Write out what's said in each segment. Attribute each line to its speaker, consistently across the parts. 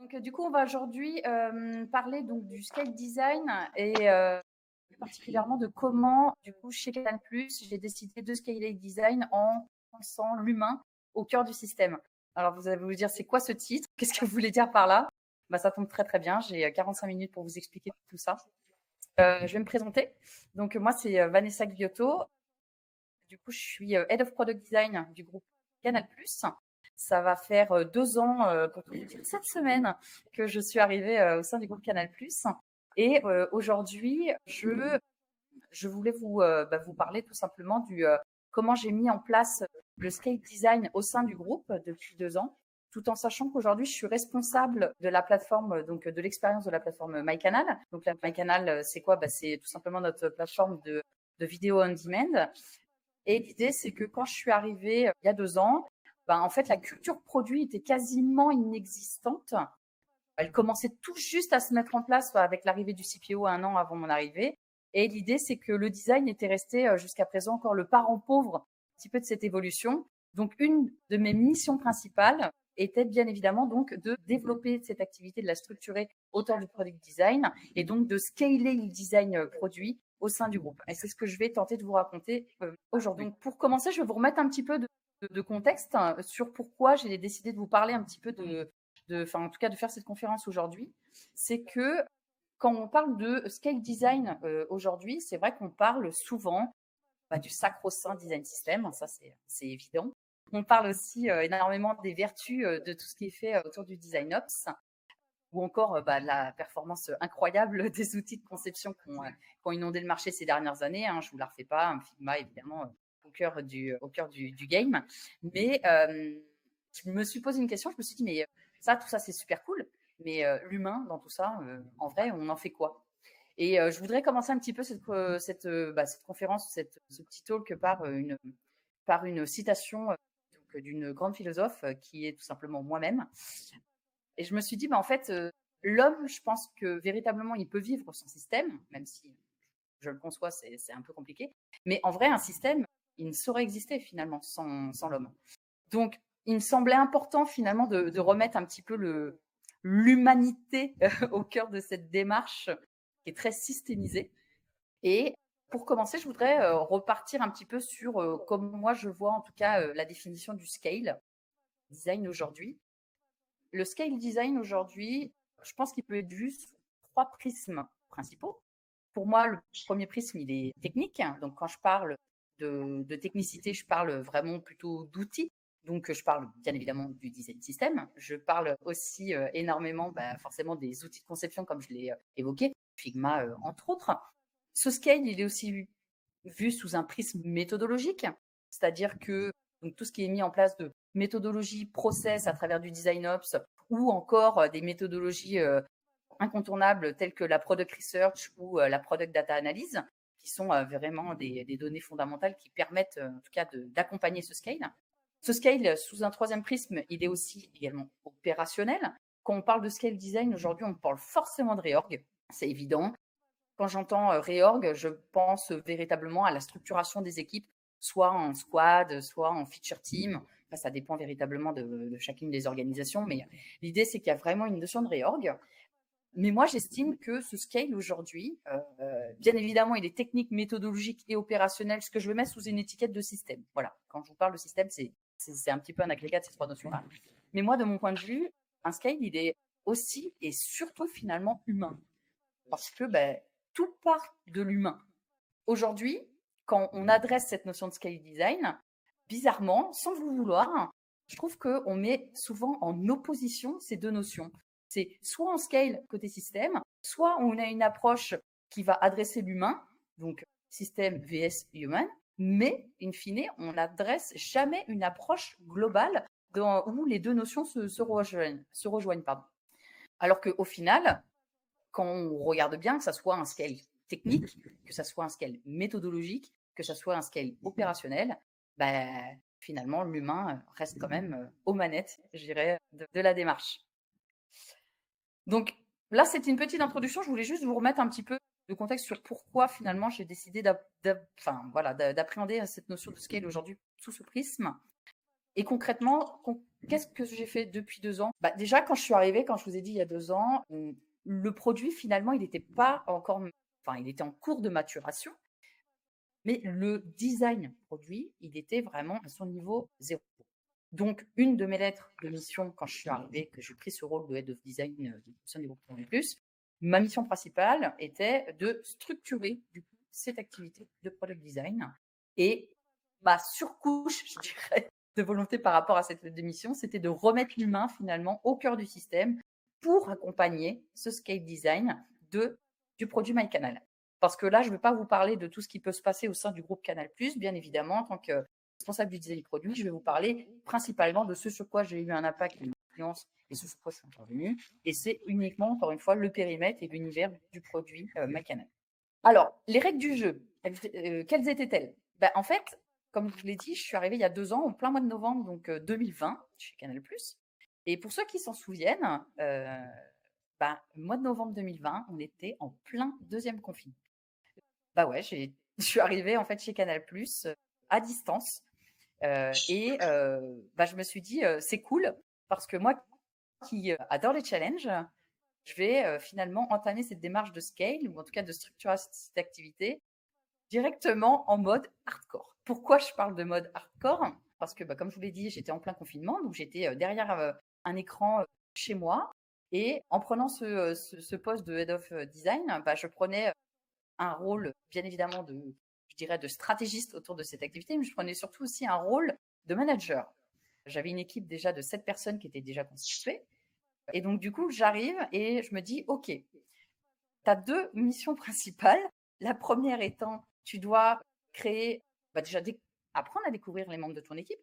Speaker 1: Donc, du coup, on va aujourd'hui parler donc du scale design et plus particulièrement de comment, du coup, chez Canal+, j'ai décidé de scaler le design en pensant l'humain au cœur du système. Alors, vous allez vous dire, c'est quoi ce titre? Qu'est-ce que vous voulez dire par là? Bah, ça tombe très très bien. J'ai 45 minutes pour vous expliquer tout ça. Je vais me présenter. Donc, moi, c'est Vanessa Guiotto. Du coup, je suis Head of Product Design du groupe Canal+. Ça va faire 2 ans, pour tout vous dire, cette semaine que je suis arrivée au sein du groupe Canal+. Et aujourd'hui, je voulais vous parler tout simplement du comment j'ai mis en place le scale design au sein du groupe depuis 2 ans, tout en sachant qu'aujourd'hui, je suis responsable de la plateforme, donc de l'expérience de la plateforme MyCanal. Donc, la MyCanal, c'est quoi? C'est tout simplement notre plateforme de vidéo on demand. Et l'idée, c'est que quand je suis arrivée il y a 2 ans, en fait, la culture produit était quasiment inexistante. Elle commençait tout juste à se mettre en place avec l'arrivée du CPO 1 an avant mon arrivée. Et l'idée, c'est que le design était resté jusqu'à présent encore le parent pauvre un petit peu de cette évolution. Donc, une de mes missions principales était bien évidemment donc de développer cette activité, de la structurer autour du product design et donc de scaler le design produit au sein du groupe. Et c'est ce que je vais tenter de vous raconter aujourd'hui. Donc, pour commencer, je vais vous remettre un petit peu de contexte sur pourquoi j'ai décidé de vous parler un petit peu en tout cas de faire cette conférence aujourd'hui. C'est que quand on parle de scale design aujourd'hui, c'est vrai qu'on parle souvent du sacro-saint design system, ça c'est évident. On parle aussi énormément des vertus de tout ce qui est fait autour du design ops, ou encore de la performance incroyable des outils de conception qui ont inondé le marché ces dernières années. Je ne vous la refais pas, Figma évidemment au cœur du game. Mais je me suis posé une question, je me suis dit, mais tout ça c'est super cool, mais l'humain dans tout ça, en vrai, on en fait quoi? Et je voudrais commencer un petit peu cette conférence, ce petit talk par une citation d'une grande philosophe qui est tout simplement moi-même. Et je me suis dit, en fait, l'homme, je pense que véritablement, il peut vivre sans système, même si je le conçois, c'est un peu compliqué. Mais en vrai, un système, il ne saurait exister finalement sans l'homme. Donc, il me semblait important finalement de remettre un petit peu l'humanité au cœur de cette démarche qui est très systémisée. Et pour commencer, je voudrais repartir un petit peu sur comment moi je vois en tout cas la définition du scale design aujourd'hui. Le scale design aujourd'hui, je pense qu'il peut être vu sous 3 prismes principaux. Pour moi, le premier prisme, il est technique. Donc, quand je parle de technicité, je parle vraiment plutôt d'outils. Donc, je parle bien évidemment du design system. Je parle aussi énormément, forcément, des outils de conception, comme je l'ai évoqué, Figma, entre autres. Ce scale, il est aussi vu sous un prisme méthodologique, c'est-à-dire que donc, tout ce qui est mis en place de méthodologie, process à travers du design ops ou encore des méthodologies incontournables telles que la product research ou la product data analyse, qui sont vraiment des données fondamentales qui permettent en tout cas d'accompagner ce scale. Ce scale, sous un troisième prisme, il est aussi également opérationnel. Quand on parle de scale design, aujourd'hui, on parle forcément de reorg, c'est évident. Quand j'entends réorg, je pense véritablement à la structuration des équipes, soit en squad, soit en feature team. Enfin, ça dépend véritablement de chacune des organisations, mais l'idée, c'est qu'il y a vraiment une notion de réorg. Mais moi, j'estime que ce scale aujourd'hui, bien évidemment, il est technique, méthodologique et opérationnel, ce que je veux mettre sous une étiquette de système. Voilà, quand je vous parle de système, c'est un petit peu un agrégat de ces 3 notions-là. Mais moi, de mon point de vue, un scale, il est aussi et surtout finalement humain. Parce que tout part de l'humain. Aujourd'hui, quand on adresse cette notion de scale design, bizarrement, sans le vouloir, je trouve qu'on met souvent en opposition ces deux notions. C'est soit on scale côté système, soit on a une approche qui va adresser l'humain, donc système vs human, mais in fine, on n'adresse jamais une approche globale où les deux notions se rejoignent. Alors qu'au final, quand on regarde bien, que ça soit un scale technique, que ça soit un scale méthodologique, que ça soit un scale opérationnel, finalement, l'humain reste quand même aux manettes, je dirais, de la démarche. Donc là, c'était une petite introduction. Je voulais juste vous remettre un petit peu de contexte sur pourquoi finalement j'ai décidé d'appréhender cette notion de scale aujourd'hui sous ce prisme. Et concrètement, qu'est-ce que j'ai fait depuis 2 ans? Bah, déjà, quand je suis arrivée, quand je vous ai dit il y a 2 ans, le produit, finalement, il n'était pas encore, enfin, il était en cours de maturation, mais le design produit, il était vraiment à son niveau zéro. Donc, une de mes lettres de mission, quand je suis arrivée, que j'ai pris ce rôle de Head of Design au sein du groupe Tourné Plus, ma mission principale était de structurer du coup, cette activité de product design. Et ma surcouche, je dirais, de volonté par rapport à cette lettre de mission, c'était de remettre l'humain finalement au cœur du système pour accompagner ce scale design du produit MyCanal. Parce que là, je ne vais pas vous parler de tout ce qui peut se passer au sein du groupe Canal+, bien évidemment, en tant que responsable du design produit, je vais vous parler principalement de ce sur quoi j'ai eu un impact et une influence et ce sur quoi je suis intervenue. Et c'est uniquement, encore une fois, le périmètre et l'univers du produit MyCanal. Alors, les règles du jeu, quelles étaient-elles? En fait, comme je vous l'ai dit, je suis arrivée il y a 2 ans, au plein mois de novembre, donc 2020, chez Canal+. Et pour ceux qui s'en souviennent, mois de novembre 2020, on était en plein deuxième confinement. Bah ouais, je suis arrivée en fait chez Canal+, à distance. Je me suis dit, c'est cool parce que moi qui adore les challenges, je vais finalement entamer cette démarche de scale ou en tout cas de structuration de cette activité directement en mode hardcore. Pourquoi je parle de mode hardcore? Parce que, comme je vous l'ai dit, j'étais en plein confinement, donc j'étais derrière un écran chez moi. Et en prenant ce poste de Head of Design, je prenais un rôle, bien évidemment, je dirais, de stratégiste autour de cette activité, mais je prenais surtout aussi un rôle de manager. J'avais une équipe déjà de 7 personnes qui était déjà constituée. Et donc, du coup, j'arrive et je me dis, OK, tu as 2 missions principales. La première étant, tu dois créer, déjà apprendre à découvrir les membres de ton équipe,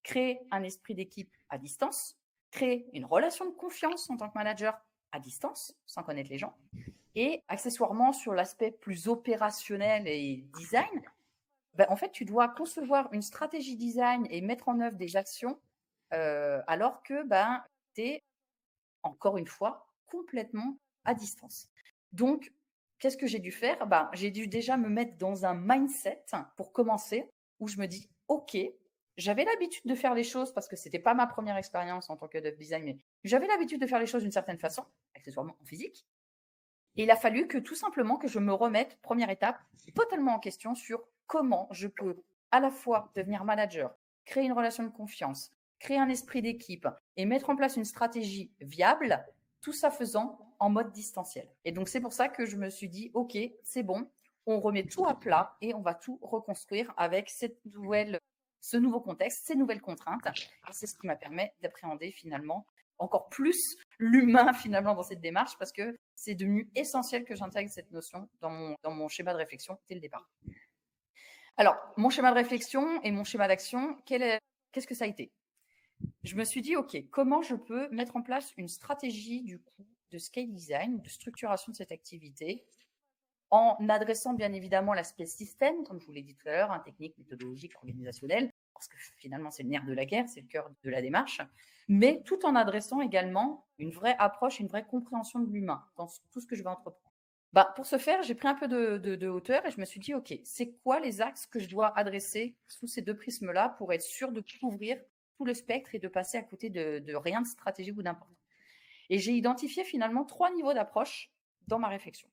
Speaker 1: créer un esprit d'équipe à distance, créer une relation de confiance en tant que manager à distance, sans connaître les gens. Et accessoirement, sur l'aspect plus opérationnel et design, en fait, tu dois concevoir une stratégie design et mettre en œuvre des actions alors que tu es, encore une fois, complètement à distance. Donc, qu'est-ce que j'ai dû faire? J'ai dû déjà me mettre dans un mindset pour commencer où je me dis, OK, j'avais l'habitude de faire les choses parce que ce n'était pas ma première expérience en tant que dev design, mais j'avais l'habitude de faire les choses d'une certaine façon, accessoirement en physique. Et il a fallu que tout simplement que je me remette, première étape, totalement en question sur comment je peux à la fois devenir manager, créer une relation de confiance, créer un esprit d'équipe et mettre en place une stratégie viable, tout ça faisant en mode distanciel. Et donc, c'est pour ça que je me suis dit, OK, c'est bon, on remet tout à plat et on va tout reconstruire avec ce nouveau contexte, ces nouvelles contraintes. Et c'est ce qui m'a permis d'appréhender finalement encore plus l'humain finalement dans cette démarche parce que c'est devenu essentiel que j'intègre cette notion dans mon schéma de réflexion dès le départ. Alors, mon schéma de réflexion et mon schéma d'action, qu'est-ce que ça a été? Je me suis dit, OK, comment je peux mettre en place une stratégie du coup de scale design, de structuration de cette activité en adressant bien évidemment l'aspect système, comme je vous l'ai dit tout à l'heure, technique, méthodologique, organisationnel, parce que finalement c'est le nerf de la guerre, c'est le cœur de la démarche, mais tout en adressant également une vraie approche, une vraie compréhension de l'humain dans tout ce que je vais entreprendre. Pour ce faire, j'ai pris un peu de hauteur et je me suis dit, OK, c'est quoi les axes que je dois adresser sous ces 2 prismes-là pour être sûr de couvrir tout le spectre et de passer à côté de rien de stratégique ou d'important. Et j'ai identifié finalement 3 niveaux d'approche dans ma réflexion.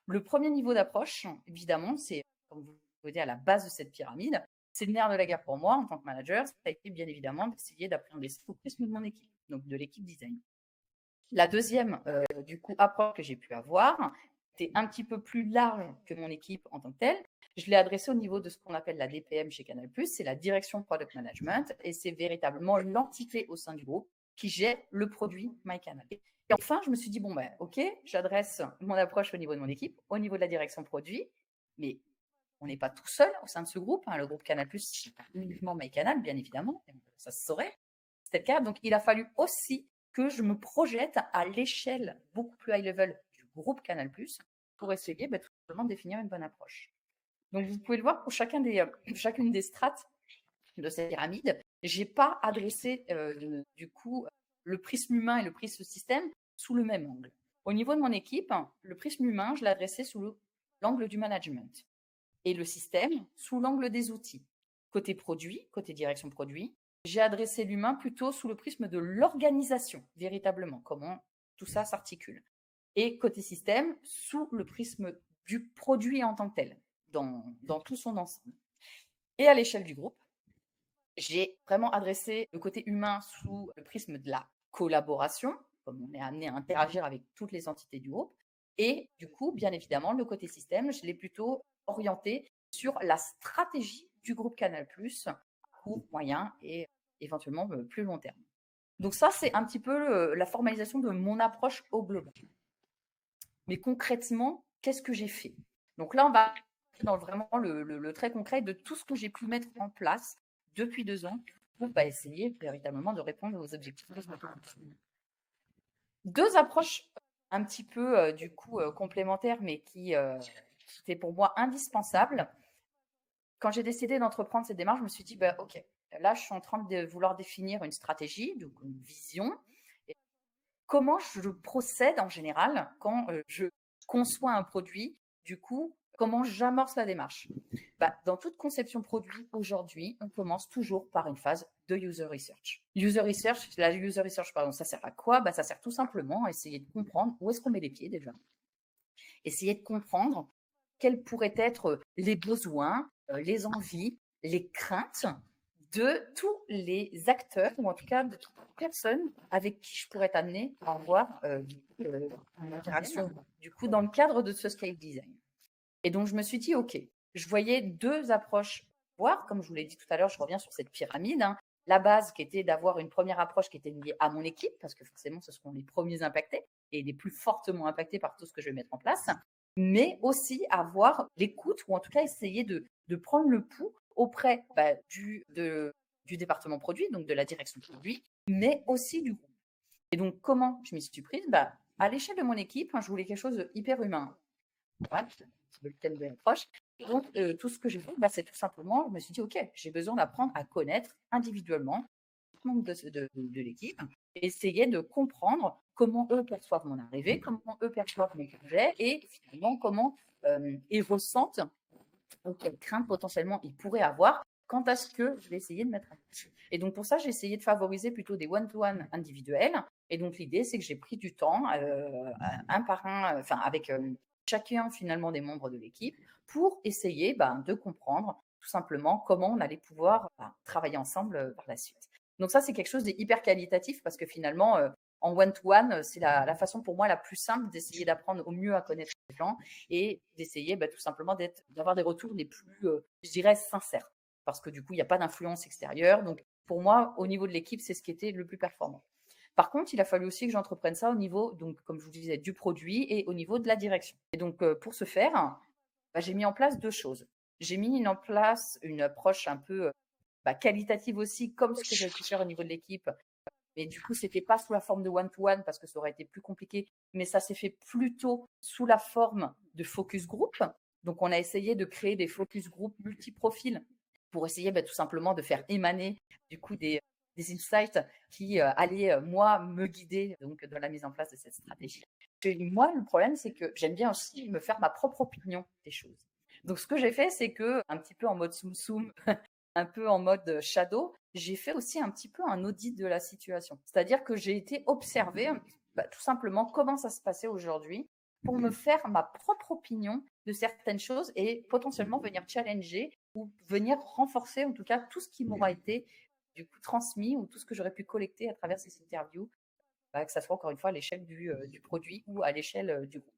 Speaker 1: Le premier niveau d'approche, évidemment, c'est, comme vous voyez à la base de cette pyramide, c'est le nerf de la guerre pour moi en tant que manager. Ça a été bien évidemment d'essayer d'appréhender ce prisme de mon équipe, donc de l'équipe design. La deuxième, du coup, approche que j'ai pu avoir était un petit peu plus large que mon équipe en tant que telle. Je l'ai adressée au niveau de ce qu'on appelle la DPM chez Canal+, c'est la direction product management, et c'est véritablement l'entité au sein du groupe qui gère le produit MyCanal. Et enfin, je me suis dit, OK, j'adresse mon approche au niveau de mon équipe, au niveau de la direction produit, mais on n'est pas tout seul au sein de ce groupe. Le groupe Canal+, c'est pas uniquement MyCanal, bien évidemment, ça se saurait. C'était le cas. Donc, il a fallu aussi que je me projette à l'échelle beaucoup plus high level du groupe Canal+, pour essayer tout simplement de définir une bonne approche. Donc, vous pouvez le voir pour chacune des strates de cette pyramide, je n'ai pas adressé du coup le prisme humain et le prisme système sous le même angle. Au niveau de mon équipe, le prisme humain, je l'ai adressé sous l'angle du management et le système sous l'angle des outils. Côté produit, côté direction produit, j'ai adressé l'humain plutôt sous le prisme de l'organisation, véritablement, comment tout ça s'articule. Et côté système, sous le prisme du produit en tant que tel, dans tout son ensemble. Et à l'échelle du groupe, j'ai vraiment adressé le côté humain sous le prisme de la collaboration, comme on est amené à interagir avec toutes les entités du groupe. Et du coup, bien évidemment, le côté système, je l'ai plutôt orienté sur la stratégie du groupe Canal+, court, moyen et éventuellement plus long terme. Donc ça, c'est un petit peu la formalisation de mon approche au global. Mais concrètement, qu'est-ce que j'ai fait? Donc là, on va dans vraiment le très concret de tout ce que j'ai pu mettre en place depuis 2 ans pour essayer véritablement de répondre aux objectifs de ce moteur. 2 approches un petit peu du coup complémentaires, mais qui étaient pour moi indispensables. Quand j'ai décidé d'entreprendre cette démarche, je me suis dit, bah, OK, là, je suis en train de vouloir définir une stratégie, donc une vision. Et comment je procède en général quand je conçois un produit, du coup, comment j'amorce la démarche? Bah, dans toute conception produit aujourd'hui, on commence toujours par une phase de user research. La user research, pardon, ça sert à quoi? Bah, ça sert tout simplement à essayer de comprendre où est-ce qu'on met les pieds déjà. Essayer de comprendre quels pourraient être les besoins, les envies, les craintes de tous les acteurs, ou en tout cas de toutes les personnes avec qui je pourrais être amenée à avoir une interaction, du coup, dans le cadre de ce scale design. Et donc, je me suis dit, OK, je voyais 2 approches, voire, comme je vous l'ai dit tout à l'heure, je reviens sur cette pyramide, hein, la base qui était d'avoir une première approche qui était liée à mon équipe, parce que forcément, ce seront les premiers impactés et les plus fortement impactés par tout ce que je vais mettre en place, mais aussi avoir l'écoute, ou en tout cas essayer de prendre le pouls auprès du département produit, donc de la direction produit, mais aussi du groupe. Et donc, comment je m'y suis prise? Bah, à l'échelle de mon équipe, je voulais quelque chose de hyper humain. Voilà, c'est le thème de l'approche. Donc, tout ce que j'ai fait, bah, c'est tout simplement, je me suis dit, OK, j'ai besoin d'apprendre à connaître individuellement les membres de l'équipe, et essayer de comprendre comment eux perçoivent mon arrivée, comment eux perçoivent mes projets, et finalement, comment ils ressentent ou quelles craintes potentiellement ils pourraient avoir quant à ce que je vais essayer de mettre en place. Et donc, pour ça, j'ai essayé de favoriser plutôt des one-to-one individuels. Et donc, l'idée, c'est que j'ai pris du temps, un par un, enfin, avec chacun finalement des membres de l'équipe, pour essayer de comprendre tout simplement comment on allait pouvoir travailler ensemble par la suite. Donc ça, c'est quelque chose d'hyper qualitatif, parce que finalement, en one-to-one, c'est la façon pour moi la plus simple d'essayer d'apprendre au mieux à connaître les gens, et d'essayer tout simplement d'avoir des retours les plus, je dirais, sincères. Parce que du coup, il n'y a pas d'influence extérieure. Donc, pour moi, au niveau de l'équipe, c'est ce qui était le plus performant. Par contre, il a fallu aussi que j'entreprenne ça au niveau, donc, comme je vous disais, du produit et au niveau de la direction. Et donc, pour ce faire, j'ai mis en place 2 choses. J'ai mis en place une approche un peu qualitative aussi, comme ce que j'ai pu faire au niveau de l'équipe. Mais du coup, c'était pas sous la forme de one-to-one, parce que ça aurait été plus compliqué, mais ça s'est fait plutôt sous la forme de focus group. Donc, on a essayé de créer des focus group multi-profils pour essayer tout simplement de faire émaner du coup des insights qui allaient, moi, me guider donc dans la mise en place de cette stratégie. Et moi, le problème, c'est que j'aime bien aussi me faire ma propre opinion des choses. Donc, ce que j'ai fait, c'est que, un petit peu en mode soum-soum, un peu en mode shadow, j'ai fait aussi un petit peu un audit de la situation. C'est-à-dire que j'ai été observer tout simplement comment ça se passait aujourd'hui, pour me faire ma propre opinion de certaines choses, et potentiellement venir challenger ou venir renforcer en tout cas tout ce qui m'aura été du coup transmis, ou tout ce que j'aurais pu collecter à travers ces interviews, que ça soit encore une fois à l'échelle du produit ou à l'échelle du groupe.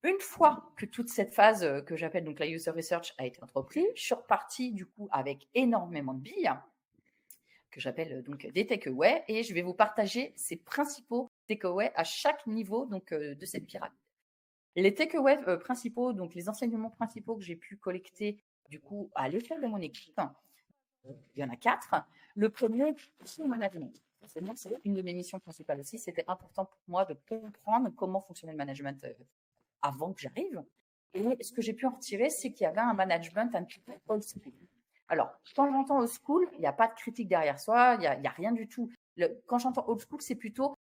Speaker 1: Une fois que toute cette phase que j'appelle donc la user research a été entreprise, je suis repartie du coup avec énormément de billes que j'appelle donc des takeaways, et je vais vous partager ces principaux takeaways à chaque niveau donc de cette pyramide. Les takeaways principaux, donc les enseignements principaux que j'ai pu collecter du coup à l'échelle de mon équipe, il y en a 4. Le premier, c'est le management. C'est une de mes missions principales aussi. C'était important pour moi de comprendre comment fonctionnait le management avant que j'arrive. Et ce que j'ai pu en retirer, c'est qu'il y avait un management un petit peu old school. Alors, quand j'entends old school, il n'y a pas de critique derrière soi, il n'y a rien du tout. Quand j'entends old school,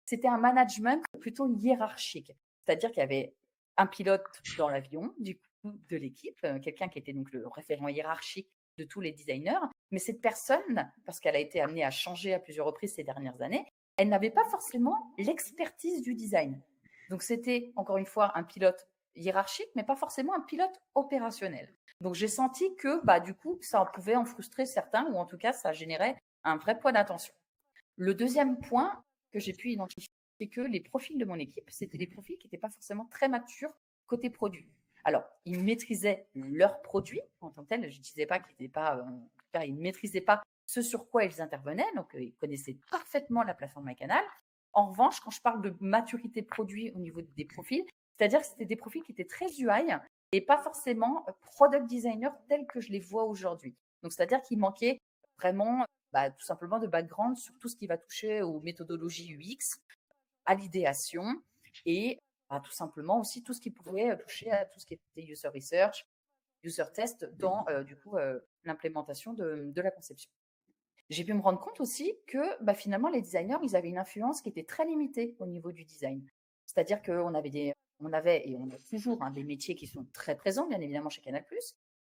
Speaker 1: c'était un management plutôt hiérarchique. C'est-à-dire qu'il y avait un pilote dans l'avion, du coup, de l'équipe, quelqu'un qui était donc le référent hiérarchique de tous les designers, mais cette personne, parce qu'elle a été amenée à changer à plusieurs reprises ces dernières années, elle n'avait pas forcément l'expertise du design. Donc, c'était, encore une fois, un pilote hiérarchique, mais pas forcément un pilote opérationnel. Donc, j'ai senti que, du coup, ça pouvait en frustrer certains, ou en tout cas, ça générait un vrai point d'attention. Le deuxième point que j'ai pu identifier, c'est que les profils de mon équipe, c'était des profils qui n'étaient pas forcément très matures côté produit. Alors, ils maîtrisaient leurs produits en tant que tel. Je ne disais pas qu'ils n'étaient pas, ils ne maîtrisaient pas ce sur quoi ils intervenaient. Donc, ils connaissaient parfaitement la plateforme MyCanal. En revanche, quand je parle de maturité produit au niveau des profils, c'est-à-dire que c'était des profils qui étaient très UI et pas forcément product designer tels que je les vois aujourd'hui. Donc, c'est-à-dire qu'il manquait vraiment tout simplement de background sur tout ce qui va toucher aux méthodologies UX, à l'idéation et tout simplement aussi tout ce qui pouvait toucher à tout ce qui était user research, user test dans l'implémentation de la conception. J'ai pu me rendre compte aussi que finalement les designers, ils avaient une influence qui était très limitée au niveau du design. C'est-à-dire qu'on avait on avait et on a toujours des métiers qui sont très présents, bien évidemment, chez Canal+.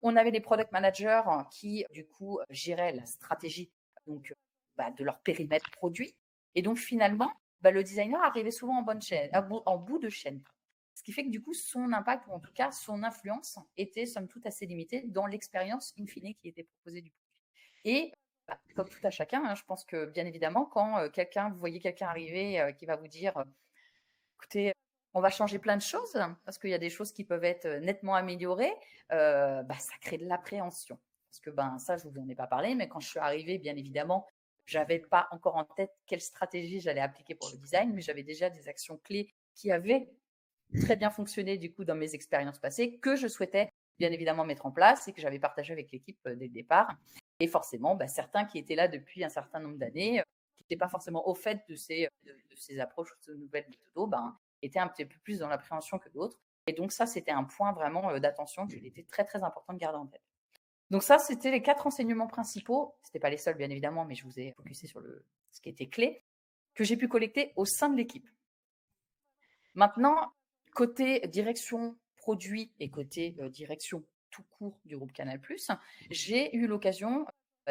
Speaker 1: On avait des product managers qui, du coup, géraient la stratégie donc, de leur périmètre produit. Et donc, finalement, le designer arrivait souvent en bout de chaîne. Ce qui fait que, du coup, son impact, ou en tout cas, son influence était, somme toute, assez limitée dans l'expérience in fine qui était proposée du produit. Et comme tout à chacun, je pense que, bien évidemment, quand vous voyez quelqu'un arriver qui va vous dire écoutez, on va changer plein de choses parce qu'il y a des choses qui peuvent être nettement améliorées, ça crée de l'appréhension. Parce que ça, je ne vous en ai pas parlé, mais quand je suis arrivée, bien évidemment, je n'avais pas encore en tête quelle stratégie j'allais appliquer pour le design, mais j'avais déjà des actions clés qui avaient très bien fonctionné du coup dans mes expériences passées que je souhaitais bien évidemment mettre en place et que j'avais partagé avec l'équipe dès le départ. Et forcément, certains qui étaient là depuis un certain nombre d'années, qui n'étaient pas forcément au fait de ces approches, de ces nouvelles méthodes, étaient un petit peu plus dans l'appréhension que d'autres. Et donc ça, c'était un point vraiment d'attention qu'il était très très important de garder en tête. Donc ça, c'était les 4 enseignements principaux. Ce n'étaient pas les seuls, bien évidemment, mais je vous ai focusé sur ce qui était clé, que j'ai pu collecter au sein de l'équipe. Maintenant, côté direction produit et côté direction tout court du groupe Canal+, j'ai eu l'occasion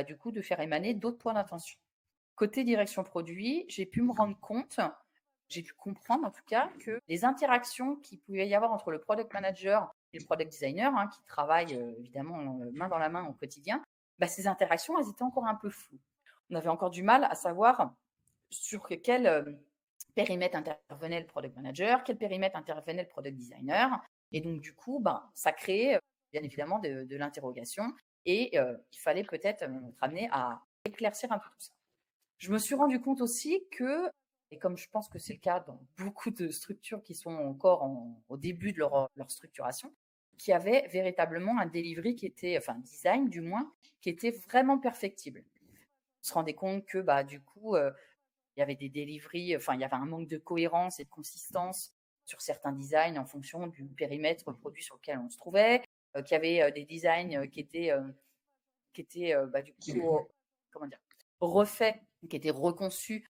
Speaker 1: du coup de faire émaner d'autres points d'attention. Côté direction produit, j'ai pu me rendre compte, j'ai pu comprendre en tout cas que les interactions qu'il pouvait y avoir entre le product manager et le product designer, qui travaillent évidemment main dans la main au quotidien, ces interactions, elles étaient encore un peu floues. On avait encore du mal à savoir sur quel périmètre intervenait le product manager, quel périmètre intervenait le product designer. Et donc, du coup, ça créait bien évidemment de l'interrogation et il fallait peut-être être amené à éclaircir un peu tout ça. Je me suis rendu compte aussi que, et comme je pense que c'est le cas dans beaucoup de structures qui sont encore au début de leur structuration, qu'il y avait véritablement un delivery qui était, enfin un design du moins, qui était vraiment perfectible. On se rendait compte que du coup, il y avait des deliveries, il y avait un manque de cohérence et de consistance sur certains designs en fonction du périmètre produit sur lequel on se trouvait, qu'il y avait des designs qui étaient du coup, comment dire, refaits, qui étaient reconçus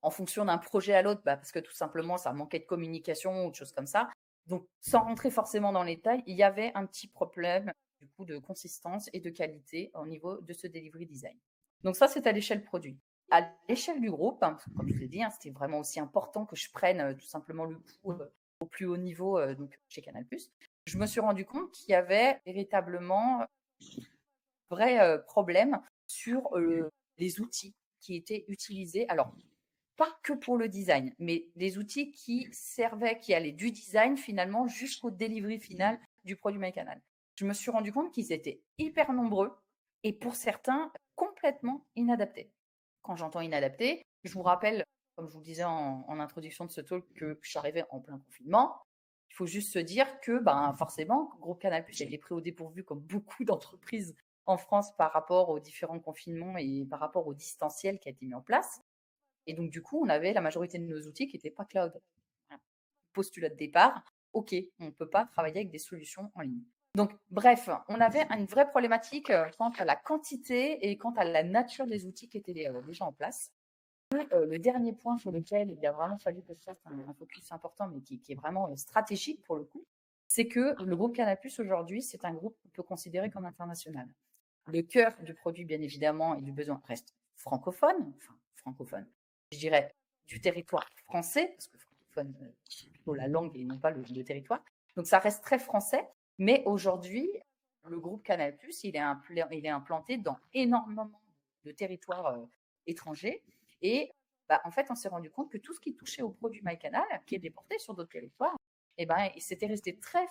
Speaker 1: en fonction d'un projet à l'autre, parce que tout simplement, ça manquait de communication ou de choses comme ça. Donc, sans rentrer forcément dans les détails, il y avait un petit problème du coup de consistance et de qualité au niveau de ce delivery design. Donc ça, c'est à l'échelle produit. À l'échelle du groupe, comme je vous l'ai dit, c'était vraiment aussi important que je prenne tout simplement le pouls au plus haut niveau donc chez Canal+. Je me suis rendu compte qu'il y avait véritablement vrai problème sur les outils qui étaient utilisés. Alors, pas que pour le design, mais des outils qui servaient, qui allaient du design finalement jusqu'au delivery final du produit MyCanal. Je me suis rendu compte qu'ils étaient hyper nombreux et pour certains complètement inadaptés. Quand j'entends inadapté, je vous rappelle, comme je vous le disais en introduction de ce talk, que je suis arrivée en plein confinement. Il faut juste se dire que forcément, Groupe Canal+ a été pris au dépourvu comme beaucoup d'entreprises en France par rapport aux différents confinements et par rapport au distanciel qui a été mis en place. Et donc, du coup, on avait la majorité de nos outils qui n'étaient pas cloud. Voilà. Postulat de départ, OK, on ne peut pas travailler avec des solutions en ligne. Donc, bref, on avait une vraie problématique quant à la quantité et quant à la nature des outils qui étaient déjà en place. Le dernier point sur lequel il a vraiment fallu que je fasse un focus important, mais qui est vraiment stratégique pour le coup, c'est que le groupe Canal+ aujourd'hui, c'est un groupe qu'on peut considérer comme international. Le cœur du produit, bien évidemment, et du besoin reste francophone, enfin francophone, je dirais du territoire français, parce que francophone, c'est plutôt la langue et non pas le territoire. Donc ça reste très français, mais aujourd'hui, le groupe Canal+, il est implanté dans énormément de territoires étrangers. Et en fait, on s'est rendu compte que tout ce qui touchait au produit MyCanal, qui est déporté sur d'autres territoires, il s'était resté très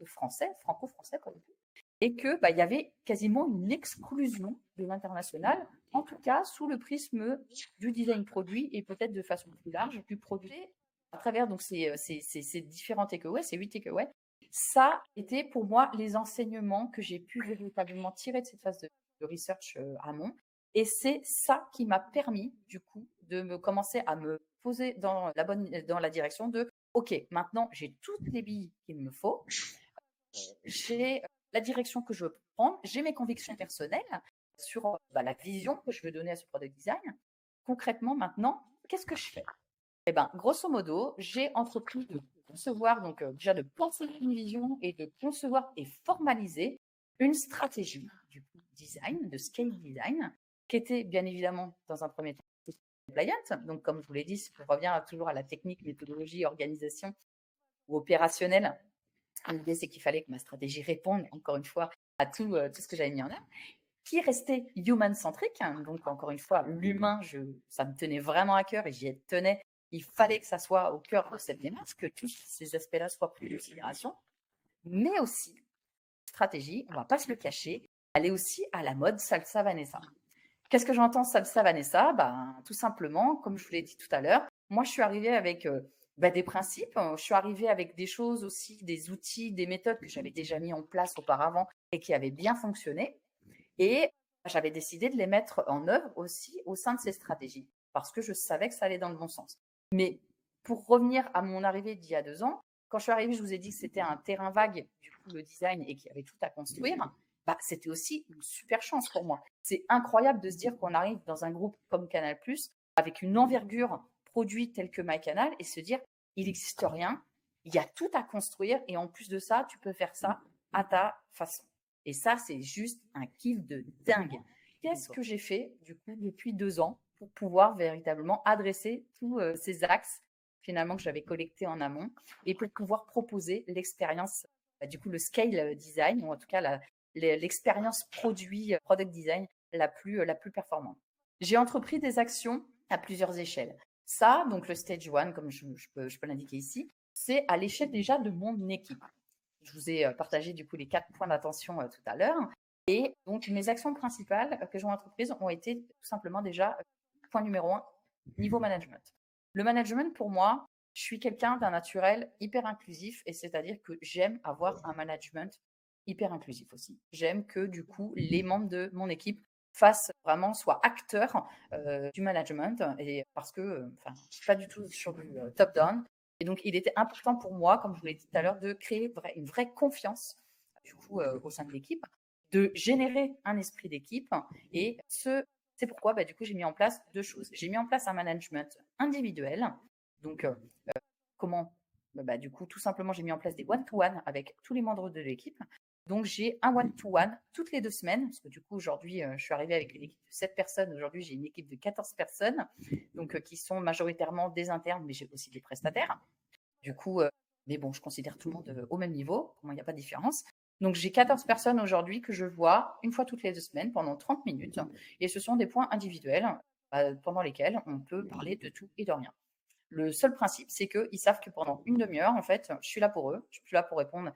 Speaker 1: français, franco-français pour le coup, et que il y avait quasiment une exclusion de l'international, en tout cas sous le prisme du design produit et peut-être de façon plus large du produit à travers donc ces différents takeaways, ces 8 takeaways. Ça était pour moi les enseignements que j'ai pu véritablement tirer de cette phase de research amont. Et c'est ça qui m'a permis, du coup, de me commencer à me poser dans la direction de OK, maintenant j'ai toutes les billes qu'il me faut. J'ai la direction que je veux prendre, j'ai mes convictions personnelles sur la vision que je veux donner à ce product design. Concrètement, maintenant, qu'est-ce que je fais? Grosso modo, j'ai entrepris de concevoir, donc déjà de penser une vision et de concevoir et formaliser une stratégie du design, de scale design, qui était bien évidemment dans un premier temps compliant. Donc, comme je vous l'ai dit, si on revient toujours à la technique, méthodologie, organisation ou opérationnelle, l'idée c'est qu'il fallait que ma stratégie réponde, encore une fois, à tout ce que j'avais mis en œuvre, qui restait human-centric. Donc, encore une fois, l'humain, ça me tenait vraiment à cœur et j'y tenais. Il fallait que ça soit au cœur de cette démarche, que tous ces aspects-là soient pris en considération. Mais aussi, stratégie, on ne va pas se le cacher, elle est aussi à la mode salsa Vanessa. Qu'est-ce que j'entends salsa Vanessa? Tout simplement, comme je vous l'ai dit tout à l'heure, moi je suis arrivée avec des principes, je suis arrivée avec des choses aussi, des outils, des méthodes que j'avais déjà mis en place auparavant et qui avaient bien fonctionné. Et j'avais décidé de les mettre en œuvre aussi au sein de ces stratégies parce que je savais que ça allait dans le bon sens. Mais pour revenir à mon arrivée d'il y a 2 ans, quand je suis arrivée, je vous ai dit que c'était un terrain vague, du coup, le design, et qu'il y avait tout à construire. C'était aussi une super chance pour moi. C'est incroyable de se dire qu'on arrive dans un groupe comme Canal+, avec une envergure produit telle que MyCanal, et se dire, il n'existe rien, il y a tout à construire, et en plus de ça, tu peux faire ça à ta façon. Et ça, c'est juste un kiff de dingue. Qu'est-ce que j'ai fait, du coup, depuis 2 ans pour pouvoir véritablement adresser tous ces axes, finalement, que j'avais collectés en amont et pour pouvoir proposer l'expérience, du coup, le scale design, ou en tout cas l'expérience produit, product design la plus performante. J'ai entrepris des actions à plusieurs échelles. Ça, donc le stage 1, comme je peux l'indiquer ici, c'est à l'échelle déjà de mon équipe. Je vous ai partagé du coup les 4 points d'attention tout à l'heure. Et donc, mes actions principales que j'ai entreprises ont été tout simplement déjà, point numéro 1, niveau management. Le management, pour moi, je suis quelqu'un d'un naturel hyper inclusif, et c'est-à-dire que j'aime avoir un management hyper inclusif aussi. J'aime que du coup, les membres de mon équipe soient acteurs du management, et parce que, je suis pas du tout sur du top-down. Et donc, il était important pour moi, comme je vous l'ai dit tout à l'heure, de créer une vraie confiance du coup, au sein de l'équipe, de générer un esprit d'équipe. Et c'est pourquoi du coup, j'ai mis en place 2 choses. J'ai mis en place un management individuel. Donc, comment? Du coup, tout simplement, j'ai mis en place des one-to-one avec tous les membres de l'équipe. Donc, j'ai un one-to-one toutes les 2 semaines, parce que du coup, aujourd'hui, je suis arrivée avec une équipe de 7 personnes. Aujourd'hui, j'ai une équipe de 14 personnes, donc qui sont majoritairement des internes, mais j'ai aussi des prestataires. Du coup, mais bon, je considère tout le monde au même niveau, il n'y a pas de différence. Donc, j'ai 14 personnes aujourd'hui que je vois une fois toutes les 2 semaines pendant 30 minutes. Et ce sont des points individuels pendant lesquels on peut parler de tout et de rien. Le seul principe, c'est qu'ils savent que pendant une demi-heure, en fait, je suis là pour eux. Je suis là pour répondre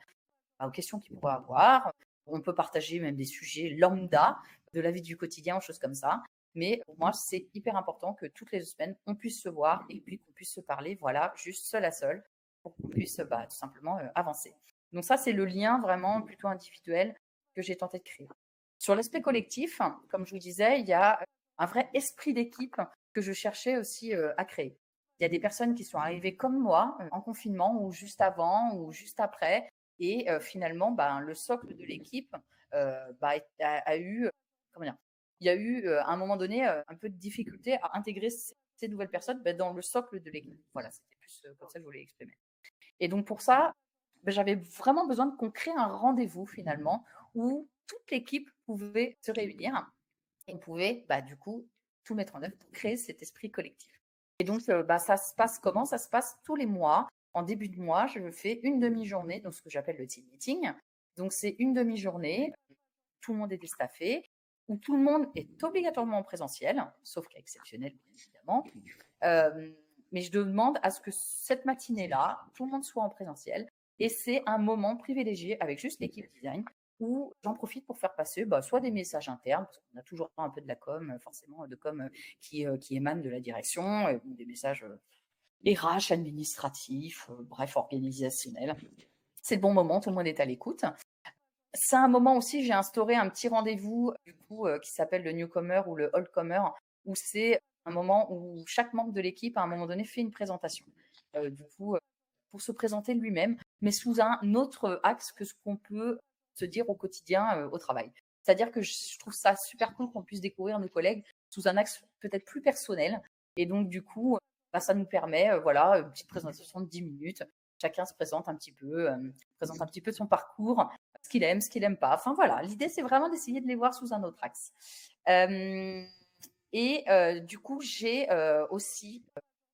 Speaker 1: aux questions qu'ils pourraient avoir. On peut partager même des sujets lambda de la vie du quotidien, choses comme ça. Mais pour moi, c'est hyper important que toutes les 2 semaines, on puisse se voir et puis qu'on puisse se parler, voilà, juste seul à seul, pour qu'on puisse tout simplement avancer. Donc ça, c'est le lien vraiment plutôt individuel que j'ai tenté de créer. Sur l'aspect collectif, comme je vous disais, il y a un vrai esprit d'équipe que je cherchais aussi à créer. Il y a des personnes qui sont arrivées comme moi en confinement, ou juste avant ou juste après, et finalement, le socle de l'équipe a eu, comment dire, il y a eu à un moment donné un peu de difficulté à intégrer ces nouvelles personnes dans le socle de l'équipe. Voilà, c'était plus comme ça que je voulais exprimer. Et donc pour ça, j'avais vraiment besoin qu'on crée un rendez-vous finalement où toute l'équipe pouvait se réunir et on pouvait du coup tout mettre en œuvre pour créer cet esprit collectif. Et donc, ça se passe comment? Ça se passe tous les mois. En début de mois, je fais une demi-journée, donc ce que j'appelle le team meeting. Donc, c'est une demi-journée, tout le monde est déstaffé, où tout le monde est obligatoirement en présentiel, sauf cas exceptionnel, bien évidemment. Mais je demande à ce que cette matinée-là, tout le monde soit en présentiel. Et c'est un moment privilégié avec juste l'équipe design où j'en profite pour faire passer soit des messages internes, parce qu'on a toujours un peu de la com, forcément, de com qui émane de la direction, des messages RH, administratifs, bref, organisationnels. C'est le bon moment, tout le monde est à l'écoute. C'est un moment aussi, j'ai instauré un petit rendez-vous du coup qui s'appelle le newcomer ou le oldcomer, où c'est un moment où chaque membre de l'équipe à un moment donné fait une présentation. Du coup, pour se présenter lui-même, mais sous un autre axe que ce qu'on peut se dire au quotidien au travail. C'est-à-dire que je trouve ça super cool qu'on puisse découvrir nos collègues sous un axe peut-être plus personnel. Et donc, du coup, ça nous permet, voilà, une petite présentation de 10 minutes. Chacun se présente un petit peu, présente un petit peu son parcours, ce qu'il aime, ce qu'il n'aime pas. Enfin, voilà, l'idée, c'est vraiment d'essayer de les voir sous un autre axe. Du coup, j'ai aussi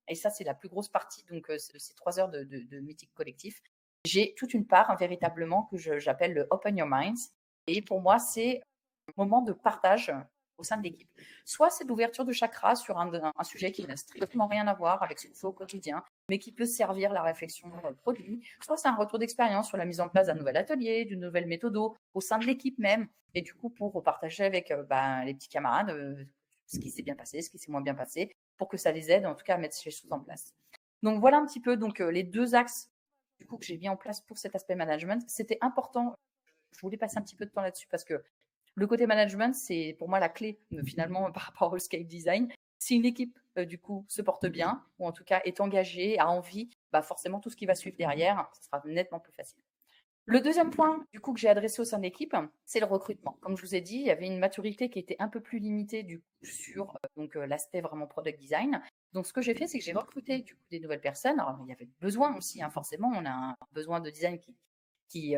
Speaker 1: et ça, c'est la plus grosse partie donc ces 3 heures de meeting collectif. J'ai toute une part véritablement que j'appelle le Open Your Minds. Et pour moi, c'est un moment de partage au sein de l'équipe. Soit c'est l'ouverture de chakra sur un sujet qui n'a strictement rien à voir avec ce qu'on fait au quotidien, mais qui peut servir la réflexion produit. Soit c'est un retour d'expérience sur la mise en place d'un nouvel atelier, d'une nouvelle méthode au sein de l'équipe même. Et du coup, pour partager avec les petits camarades ce qui s'est bien passé, ce qui s'est moins bien passé, pour que ça les aide en tout cas à mettre ces choses en place. Donc voilà un petit peu les 2 axes du coup que j'ai mis en place pour cet aspect management. C'était important. Je voulais passer un petit peu de temps là-dessus parce que le côté management, c'est pour moi la clé finalement par rapport au scale design. Si une équipe du coup se porte bien ou en tout cas est engagée, a envie, forcément tout ce qui va suivre derrière, ce sera nettement plus facile. Le deuxième point, du coup, que j'ai adressé au sein de l'équipe, c'est le recrutement. Comme je vous ai dit, il y avait une maturité qui était un peu plus limitée du coup, sur l'aspect vraiment product design. Donc, ce que j'ai fait, c'est que j'ai recruté du coup des nouvelles personnes. Alors, il y avait besoin aussi, forcément, on a un besoin de design qui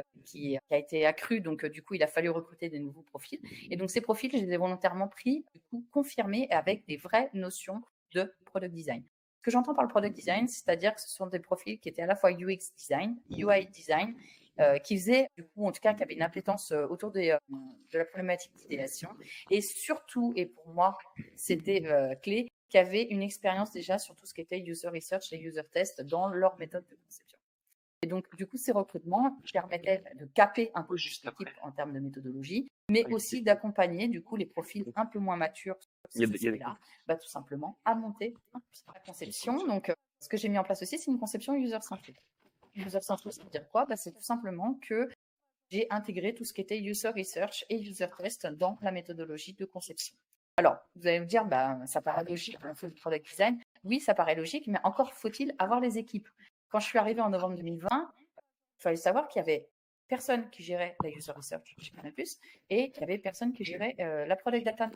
Speaker 1: a été accru. Donc, du coup, il a fallu recruter des nouveaux profils. Et donc, ces profils, je les ai volontairement pris, du coup, confirmés avec des vraies notions de product design. Ce que j'entends par le product design, c'est-à-dire que ce sont des profils qui étaient à la fois UX design, UI design, qui faisait, du coup, en tout cas, qui avait une appétence autour de la problématique d'idéation. Et surtout, et pour moi, c'était clé, qui avait une expérience déjà sur tout ce qui était user research et user test dans leur méthode de conception. Et donc, du coup, ces recrutements permettaient de caper un peu juste l'équipe en termes de méthodologie, mais aussi d'accompagner, du coup, les profils un peu moins matures sur ces aspects-là, tout simplement à monter la conception. Donc, ce que j'ai mis en place aussi, c'est une conception user-centrique. User-centric, ça veut dire quoi? C'est tout simplement que j'ai intégré tout ce qui était user research et user test dans la méthodologie de conception. Alors, vous allez me dire, ça paraît logique, on fait le product design. Oui, ça paraît logique, mais encore faut-il avoir les équipes. Quand je suis arrivée en novembre 2020, il fallait savoir qu'il y avait personne qui gérait la user research chez Canal+, et qu'il y avait personne qui gérait la product data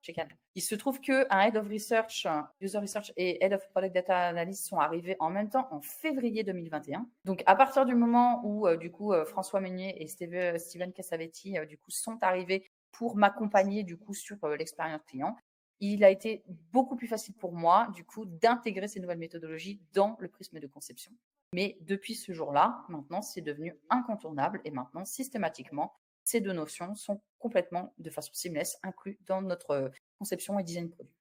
Speaker 1: chez Canal. Il se trouve qu'un Head of Research, User Research et Head of Product Data Analyst sont arrivés en même temps en février 2021. Donc, à partir du moment où, du coup, François Meunier et Steven Cassavetti, du coup, sont arrivés pour m'accompagner, du coup, sur l'expérience client, il a été beaucoup plus facile pour moi, du coup, d'intégrer ces nouvelles méthodologies dans le prisme de conception. Mais depuis ce jour-là, maintenant, c'est devenu incontournable et maintenant, systématiquement, ces 2 notions sont complètement, de façon seamless, inclus dans notre conception et design produit.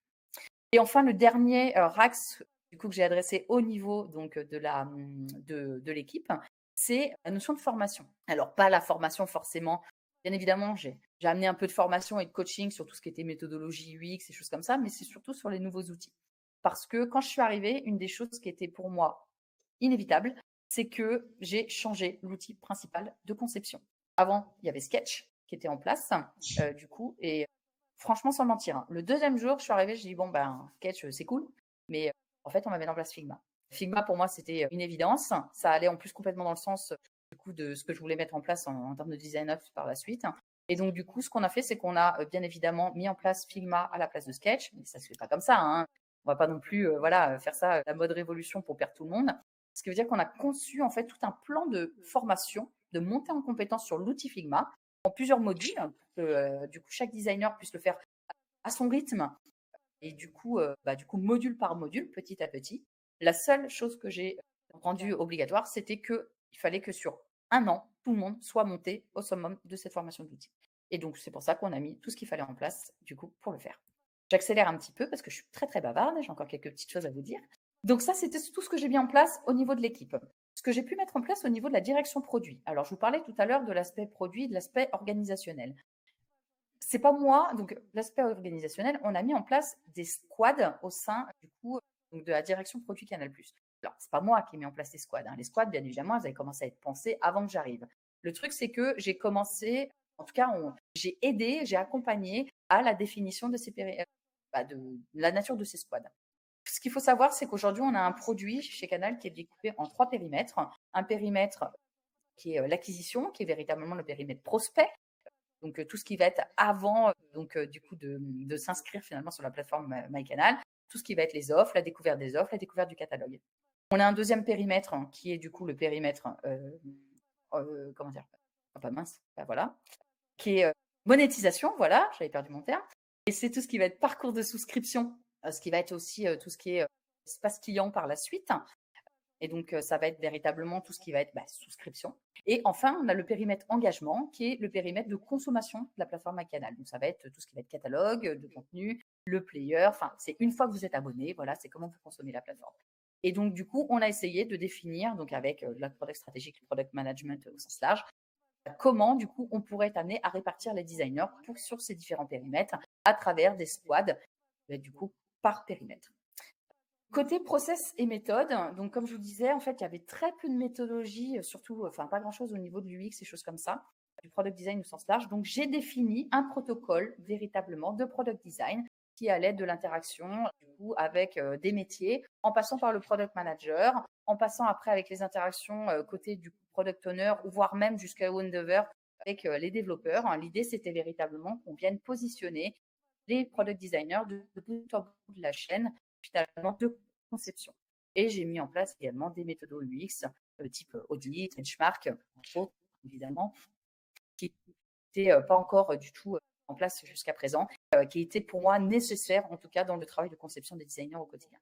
Speaker 1: Et enfin, le dernier axe du coup que j'ai adressé au niveau donc de l'équipe, c'est la notion de formation. Alors pas la formation forcément. Bien évidemment, j'ai amené un peu de formation et de coaching sur tout ce qui était méthodologie UX et choses comme ça, mais c'est surtout sur les nouveaux outils. Parce que quand je suis arrivée, une des choses qui était pour moi inévitable, c'est que j'ai changé l'outil principal de conception. Avant, il y avait Sketch qui était en place, du coup, et franchement, sans mentir, le 2e jour, je suis arrivée, j'ai dit, bon, Sketch, c'est cool, mais en fait, on va mettre en place Figma. Figma, pour moi, c'était une évidence. Ça allait en plus complètement dans le sens, du coup, de ce que je voulais mettre en place en termes de design up par la suite. Et donc, du coup, ce qu'on a fait, c'est qu'on a bien évidemment mis en place Figma à la place de Sketch, mais ça se fait pas comme ça, hein. On va pas non plus, faire ça la mode révolution pour perdre tout le monde. Ce qui veut dire qu'on a conçu en fait tout un plan de formation, de montée en compétence sur l'outil Figma, en plusieurs modules pour que du coup chaque designer puisse le faire à son rythme et du coup module par module, petit à petit. La seule chose que j'ai rendue obligatoire, c'était qu'il fallait que sur un an, tout le monde soit monté au summum de cette formation d'outils. Et donc, c'est pour ça qu'on a mis tout ce qu'il fallait en place, du coup, pour le faire. J'accélère un petit peu parce que je suis très, très bavarde. J'ai encore quelques petites choses à vous dire. Donc ça, c'était tout ce que j'ai mis en place au niveau de l'équipe. Ce que j'ai pu mettre en place au niveau de la direction produit. Alors, je vous parlais tout à l'heure de l'aspect produit, de l'aspect organisationnel. C'est pas moi, donc l'aspect organisationnel, on a mis en place des squads au sein du coup donc de la direction produit Canal+. Alors, c'est pas moi qui ai mis en place les squads. Les squads, bien évidemment, elles avaient commencé à être pensées avant que j'arrive. Le truc, c'est que j'ai commencé, en tout cas, j'ai aidé, j'ai accompagné à la définition de de la nature de ces squads. Ce qu'il faut savoir, c'est qu'aujourd'hui, on a un produit chez Canal qui est découpé en 3 périmètres. Un périmètre qui est l'acquisition, qui est véritablement le périmètre prospect. Donc, tout ce qui va être avant du coup de s'inscrire finalement sur la plateforme MyCanal, tout ce qui va être les offres, la découverte des offres, la découverte du catalogue. On a un deuxième périmètre qui est du coup le périmètre, comment dire, pas mince, voilà, qui est monétisation, voilà, j'avais perdu mon terme. Et c'est tout ce qui va être parcours de souscription, ce qui va être aussi tout ce qui est espace client par la suite. Et donc, ça va être véritablement tout ce qui va être souscription. Et enfin, on a le périmètre engagement, qui est le périmètre de consommation de la plateforme MyCanal. Donc, ça va être tout ce qui va être catalogue de contenu, le player. Enfin, c'est une fois que vous êtes abonné, voilà, c'est comment vous consommez la plateforme. Et donc, du coup, on a essayé de définir, donc avec la product stratégique, le product management au sens large, comment, du coup, on pourrait être amené à répartir les designers sur ces différents périmètres à travers des squads, du coup, par périmètre. Côté process et méthode, donc comme je vous disais, en fait, il y avait très peu de méthodologie, surtout, enfin pas grand-chose au niveau de l'UX et choses comme ça, du product design au sens large. Donc j'ai défini un protocole véritablement de product design qui allait de l'interaction du coup avec des métiers, en passant par le product manager, en passant après avec les interactions côté du product owner, ou voire même jusqu'à Wondever avec les développeurs. L'idée, c'était véritablement qu'on vienne positionner les product designers de bout en bout de la chaîne, finalement, de conception. Et j'ai mis en place également des méthodes UX type audit, benchmark, entre autres, évidemment, qui n'étaient pas encore du tout en place jusqu'à présent, qui étaient pour moi nécessaires, en tout cas, dans le travail de conception des designers au quotidien.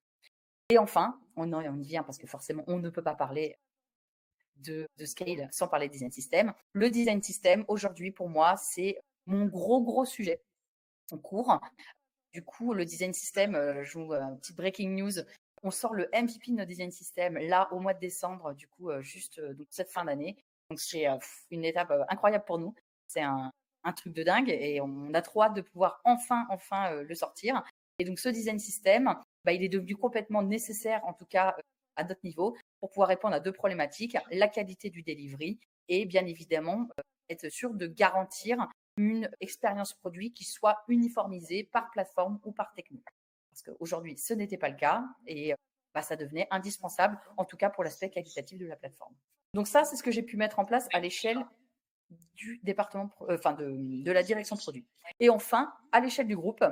Speaker 1: Et enfin, on y vient parce que forcément, on ne peut pas parler de scale sans parler de design system. Le design system, aujourd'hui, pour moi, c'est mon gros sujet en cours. Du coup, le design system, je vous un petit breaking news. On sort le MVP de notre design system là au mois de décembre, du coup, juste donc cette fin d'année. Donc c'est une étape incroyable pour nous. C'est un truc de dingue et on a trop hâte de pouvoir enfin le sortir. Et donc ce design system, il est devenu complètement nécessaire, en tout cas à notre niveau, pour pouvoir répondre à 2 problématiques, la qualité du delivery et bien évidemment être sûr de garantir une expérience produit qui soit uniformisée par plateforme ou par technique. Parce qu'aujourd'hui, ce n'était pas le cas et ça devenait indispensable, en tout cas pour l'aspect qualitatif de la plateforme. Donc ça, c'est ce que j'ai pu mettre en place à l'échelle du département, de la direction produit. Et enfin, à l'échelle du groupe,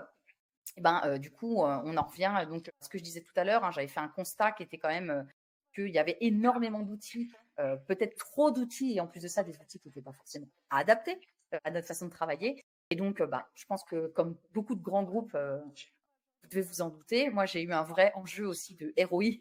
Speaker 1: du coup, on en revient donc à ce que je disais tout à l'heure. J'avais fait un constat qui était quand même qu'il y avait énormément d'outils, peut-être trop d'outils, et en plus de ça, des outils qui n'étaient pas forcément adaptés à notre façon de travailler. Et donc, je pense que comme beaucoup de grands groupes, vous devez vous en douter, moi, j'ai eu un vrai enjeu aussi de ROI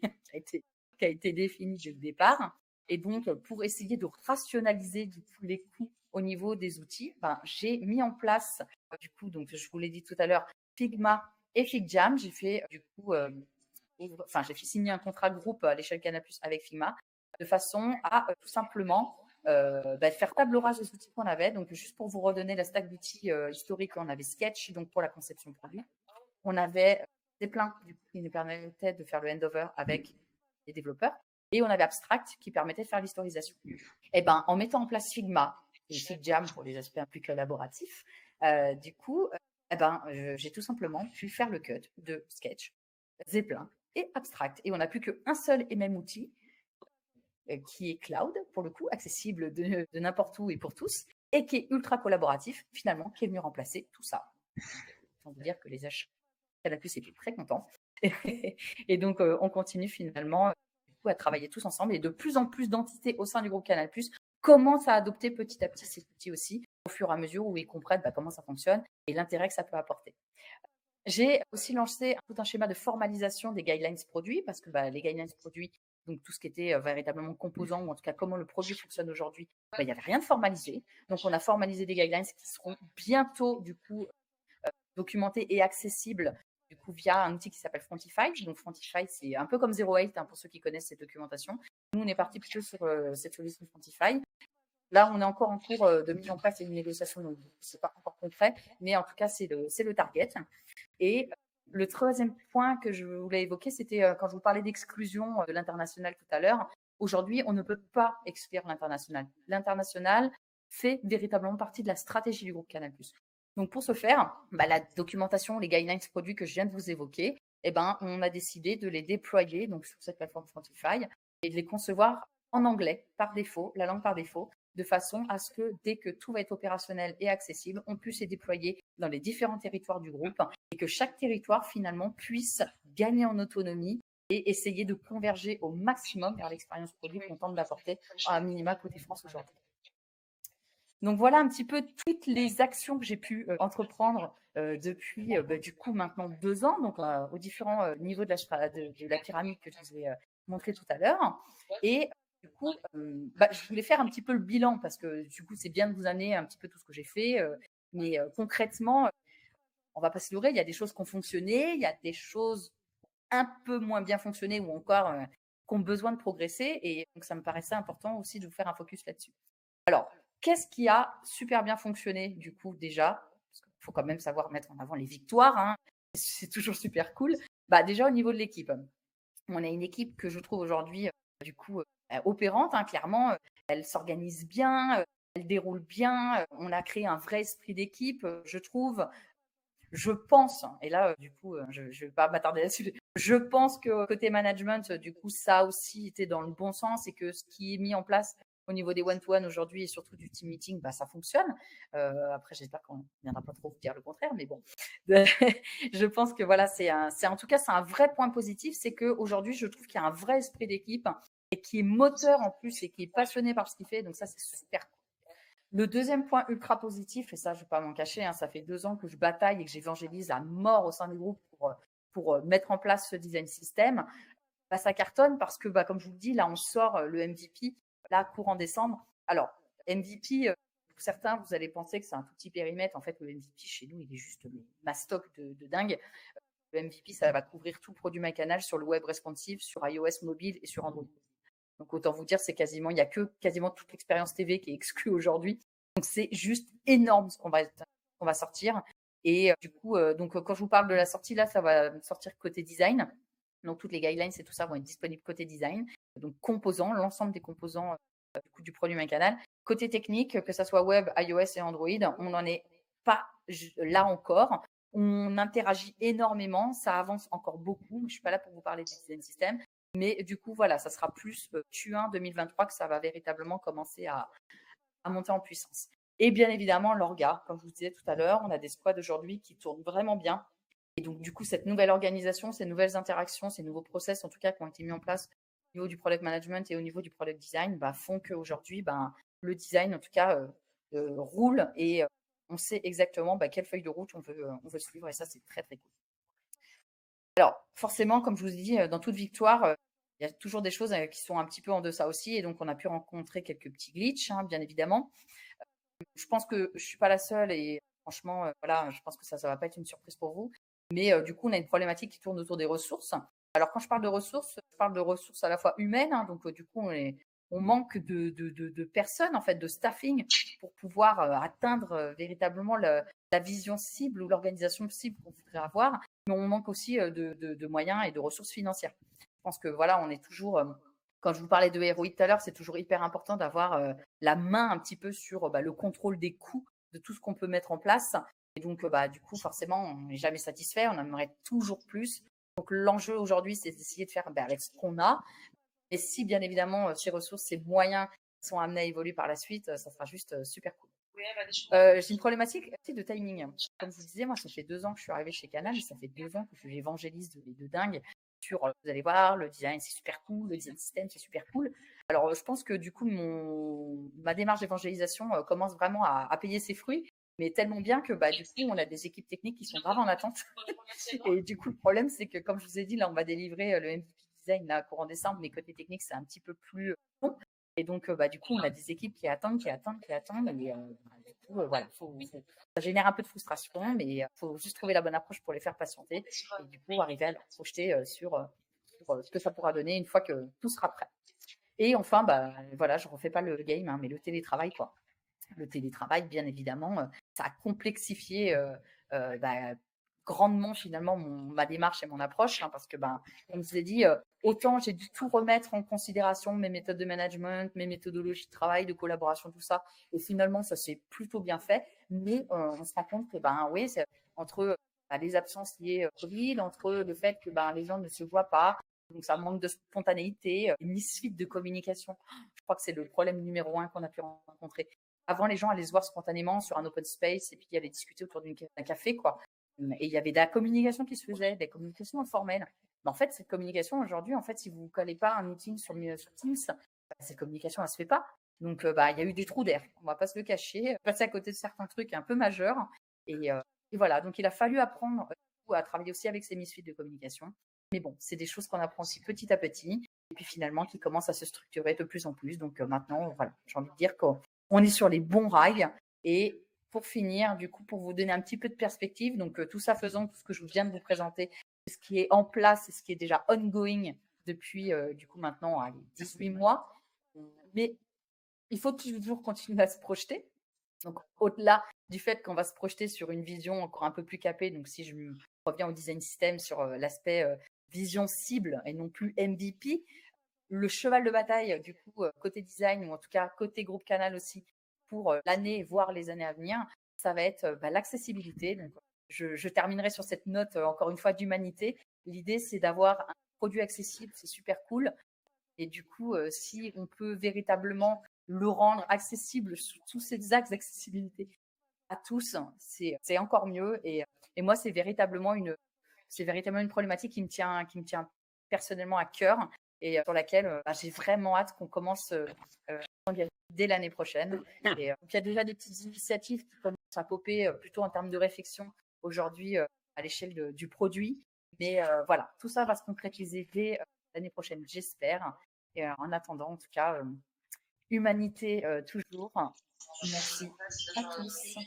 Speaker 1: qui a été défini dès le départ. Et donc, pour essayer de rationaliser du coup, les coûts au niveau des outils, j'ai mis en place, du coup, donc je vous l'ai dit tout à l'heure, Figma et FigJam. J'ai fait j'ai fait signer un contrat de groupe à l'échelle Canal+ avec Figma de façon à tout simplement faire table rase des outils qu'on avait. Donc, juste pour vous redonner la stack d'outils historique, on avait Sketch donc pour la conception de produit. On avait Zeppelin qui nous permettait de faire le handover avec les développeurs. Et on avait Abstract qui permettait de faire l'historisation. Et en mettant en place Figma et FigJam pour les aspects plus collaboratifs, j'ai tout simplement pu faire le cut de Sketch, Zeppelin et Abstract. Et on n'a plus qu'un seul et même outil qui est cloud, pour le coup, accessible de n'importe où et pour tous, et qui est ultra collaboratif, finalement, qui est venu remplacer tout ça. Sans vous dire que les achats Canal+ étaient très contents. Et donc, on continue finalement à travailler tous ensemble. Et de plus en plus d'entités au sein du groupe Canal+ commencent à adopter petit à petit ces outils aussi au fur et à mesure où ils comprennent comment ça fonctionne et l'intérêt que ça peut apporter. J'ai aussi lancé tout un schéma de formalisation des guidelines produits parce que les guidelines produits, donc tout ce qui était véritablement composant ou en tout cas comment le produit fonctionne aujourd'hui, il n'y avait rien de formalisé. Donc on a formalisé des guidelines qui seront bientôt du coup documentés et accessibles du coup via un outil qui s'appelle Frontify. Donc Frontify, c'est un peu comme Zero Eight pour ceux qui connaissent cette documentation. Nous, on est parti plutôt sur cette solution Frontify. Là, on est encore en cours de mise en place et une négociation, donc c'est pas encore concret, mais en tout cas, c'est le target. Et le troisième point que je voulais évoquer, c'était quand je vous parlais d'exclusion de l'international tout à l'heure. Aujourd'hui, on ne peut pas exclure l'international. L'international fait véritablement partie de la stratégie du groupe Canal+. Donc, pour ce faire, la documentation, les guidelines produits que je viens de vous évoquer, on a décidé de les déployer donc, sur cette plateforme Frontify et de les concevoir en anglais par défaut, la langue par défaut, de façon à ce que dès que tout va être opérationnel et accessible, on puisse les déployer dans les différents territoires du groupe et que chaque territoire finalement puisse gagner en autonomie et essayer de converger au maximum vers l'expérience produit qu'on tente d'apporter à minima côté France aujourd'hui. Donc voilà un petit peu toutes les actions que j'ai pu entreprendre depuis du coup maintenant 2 ans, donc aux différents niveaux de la pyramide que je vous ai montré tout à l'heure. Et du coup, je voulais faire un petit peu le bilan parce que du coup, c'est bien de vous amener un petit peu tout ce que j'ai fait. Mais concrètement, on va pas se leurrer, il y a des choses qui ont fonctionné, il y a des choses un peu moins bien fonctionné ou encore qui ont besoin de progresser. Et donc, ça me paraissait important aussi de vous faire un focus là-dessus. Alors, qu'est-ce qui a super bien fonctionné du coup déjà? Parce qu'il faut quand même savoir mettre en avant les victoires, hein. C'est toujours super cool. Déjà au niveau de l'équipe, on a une équipe que je trouve aujourd'hui du coup opérante, hein, clairement. Elle s'organise bien, elle déroule bien. On a créé un vrai esprit d'équipe, je trouve. Je pense, et là, du coup, je ne vais pas m'attarder là-dessus. Je pense que côté management, du coup, ça a aussi été dans le bon sens et que ce qui est mis en place au niveau des one-to-one aujourd'hui et surtout du team meeting, ça fonctionne. Après, j'espère qu'on ne viendra pas trop vous dire le contraire, mais bon. Je pense que voilà, en tout cas, c'est un vrai point positif. C'est qu'aujourd'hui, je trouve qu'il y a un vrai esprit d'équipe et qui est moteur en plus et qui est passionné par ce qu'il fait. Donc ça, c'est super cool. Le deuxième point ultra positif, et ça, je ne vais pas m'en cacher, hein, ça fait 2 ans que je bataille et que j'évangélise à mort au sein du groupe pour mettre en place ce design system. Ça cartonne parce que, comme je vous le dis, là, on sort le MVP, là, courant décembre. Alors, MVP, pour certains, vous allez penser que c'est un tout petit périmètre. En fait, le MVP, chez nous, il est juste mastoc de dingue. Le MVP, ça va couvrir tout le produit MyCanal sur le web responsive, sur iOS mobile et sur Android. Donc, autant vous dire, il n'y a que quasiment toute l'expérience TV qui est exclue aujourd'hui. Donc, c'est juste énorme ce qu'on va sortir. Et du coup, quand je vous parle de la sortie, là, ça va sortir côté design. Donc, toutes les guidelines et tout ça vont être disponibles côté design. Donc, composants, l'ensemble des composants du produit MyCanal. Côté technique, que ce soit web, iOS et Android, on n'en est pas là encore. On interagit énormément, ça avance encore beaucoup. Je ne suis pas là pour vous parler du design system. Mais du coup, voilà, ça sera plus Q1 2023 que ça va véritablement commencer à monter en puissance. Et bien évidemment, l'orga, comme je vous disais tout à l'heure, on a des squads aujourd'hui qui tournent vraiment bien. Et donc, du coup, cette nouvelle organisation, ces nouvelles interactions, ces nouveaux process, en tout cas, qui ont été mis en place au niveau du product management et au niveau du product design, font qu'aujourd'hui, le design, en tout cas, roule et on sait exactement quelle feuille de route on veut suivre. Et ça, c'est très, très cool. Alors, forcément, comme je vous ai dit, dans toute victoire, il y a toujours des choses qui sont un petit peu en deçà aussi. Et donc, on a pu rencontrer quelques petits glitches, hein, bien évidemment. Je pense que je ne suis pas la seule et franchement, voilà, je pense que ça ne va pas être une surprise pour vous. Mais du coup, on a une problématique qui tourne autour des ressources. Alors, quand je parle de ressources, je parle de ressources à la fois humaines. Hein, donc, du coup, on manque de personnes, en fait, de staffing pour pouvoir atteindre véritablement la vision cible ou l'organisation cible qu'on voudrait avoir. Mais on manque aussi de moyens et de ressources financières. Je pense que voilà, on est toujours, quand je vous parlais de ROI tout à l'heure, c'est toujours hyper important d'avoir la main un petit peu sur le contrôle des coûts de tout ce qu'on peut mettre en place. Et donc, du coup, forcément, on n'est jamais satisfait, on aimerait toujours plus. Donc, l'enjeu aujourd'hui, c'est d'essayer de faire avec ce qu'on a. Et si, bien évidemment, chez Ressources, ces moyens sont amenés à évoluer par la suite, ça sera juste super cool. J'ai une problématique aussi de timing. Comme je vous disais, moi, ça fait 2 ans que je suis arrivée chez Canal, ça fait 2 ans que j'évangélise de dingue sur, vous allez voir, le design, c'est super cool, le design system, c'est super cool. Alors, je pense que du coup, ma démarche d'évangélisation commence vraiment à payer ses fruits, mais tellement bien que du coup, on a des équipes techniques qui sont grave en attente. Et du coup, le problème, c'est que comme je vous ai dit, là, on va délivrer le MVP design là, courant décembre, mais côté technique, c'est un petit peu plus long. Et donc, du coup, on a des équipes qui attendent, qui attendent, qui attendent. Et du coup, voilà, ça génère un peu de frustration, mais il faut juste trouver la bonne approche pour les faire patienter et du coup, arriver à leur projeter sur ce que ça pourra donner une fois que tout sera prêt. Et enfin, voilà, je refais pas le game, hein, mais le télétravail, quoi. Le télétravail, bien évidemment, ça a complexifié grandement finalement ma démarche et mon approche, hein, parce que, comme je vous ai dit, autant j'ai dû tout remettre en considération, mes méthodes de management, mes méthodologies de travail, de collaboration, tout ça. Et finalement, ça s'est plutôt bien fait. Mais on se rend compte que, oui, c'est entre les absences liées au Covid, entre le fait que les gens ne se voient pas, donc ça manque de spontanéité, une suite de communication. Je crois que c'est le problème numéro 1 qu'on a pu rencontrer. Avant, les gens allaient se voir spontanément sur un open space et puis allaient discuter autour d'un café, quoi. Et il y avait de la communication qui se faisait, des communications informelles. Mais en fait, cette communication aujourd'hui, en fait, si vous ne collez pas un meeting sur Teams, cette communication, elle se fait pas. Donc, il y a eu des trous d'air. On va pas se le cacher. Passer à côté de certains trucs un peu majeurs. Et voilà. Donc, il a fallu apprendre à travailler aussi avec ces misfits de communication. Mais bon, c'est des choses qu'on apprend aussi petit à petit. Et puis finalement, qui commencent à se structurer de plus en plus. Donc, maintenant, voilà, j'ai envie de dire qu'on est sur les bons rails. Et pour finir, du coup, pour vous donner un petit peu de perspective, donc tout ça faisant, tout ce que je viens de vous présenter, ce qui est en place et ce qui est déjà ongoing depuis, du coup, maintenant 18 mois. Mais il faut toujours continuer à se projeter. Donc, au-delà du fait qu'on va se projeter sur une vision encore un peu plus capée, donc si je reviens au design system sur l'aspect vision cible et non plus MVP, le cheval de bataille, du coup, côté design ou en tout cas côté groupe Canal aussi, pour l'année, voire les années à venir, ça va être l'accessibilité. Donc, je terminerai sur cette note, encore une fois, d'humanité. L'idée, c'est d'avoir un produit accessible, c'est super cool. Et du coup, si on peut véritablement le rendre accessible sous tous ces axes d'accessibilité à tous, c'est encore mieux. Et moi, c'est véritablement une problématique qui me tient personnellement à cœur et sur laquelle j'ai vraiment hâte qu'on commence dès l'année prochaine. Et il y a déjà des petites initiatives qui commencent à popper plutôt en termes de réflexion aujourd'hui à l'échelle du produit. Mais voilà, tout ça va se concrétiser dès l'année prochaine, j'espère. Et en attendant, en tout cas, humanité toujours. Merci à tous.